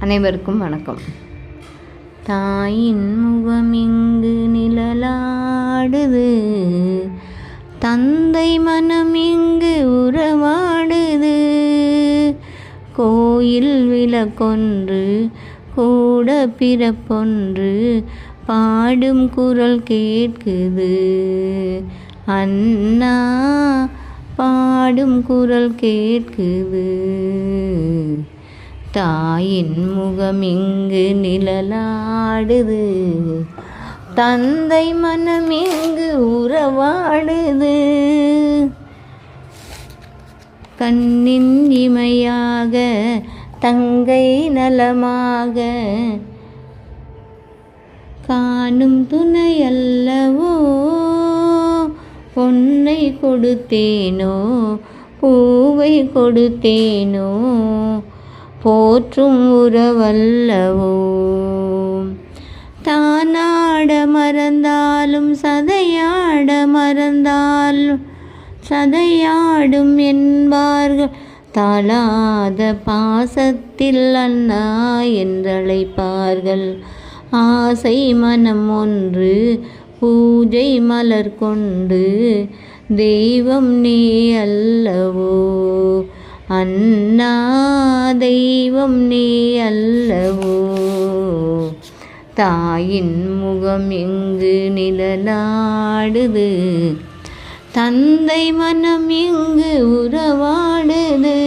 அனைவருக்கும் வணக்கம். தாயின் முகம் இங்கு நிழலாடுது, தந்தை மனம் இங்கு உறவாடுது. கோயில் விளக்கொன்று கூட பிறப்பொன்று பாடும் குரல் கேட்குது. அண்ணா பாடும் குரல் கேட்குது. தாயின் முகம் இங்கு நிழலாடுது, தந்தை மனம் இங்கு உறவாடுது. கண்ணின் இமையாக தங்கை நலமாக காணும் துணை அல்லவோ. பொன்னை கொடுத்தேனோ பூவை கொடுத்தேனோ, போற்றும் உறவல்லவோ. தானாட மறந்தாலும் சதையாட மறந்தாலும் சதையாடும் என்பார்கள். தாளாத பாசத்தில் அண்ணா என்றழைப்பார்கள். ஆசை மனம் ஒன்று பூஜை மலர் கொண்டு தெய்வம் நீ அல்லவோ. அண்ணா தெய்வம் நீ அல்லவோ. தாயின் முகம் இங்கு நிழலாடுது, தந்தை மனம் இங்கு உறவாடுது.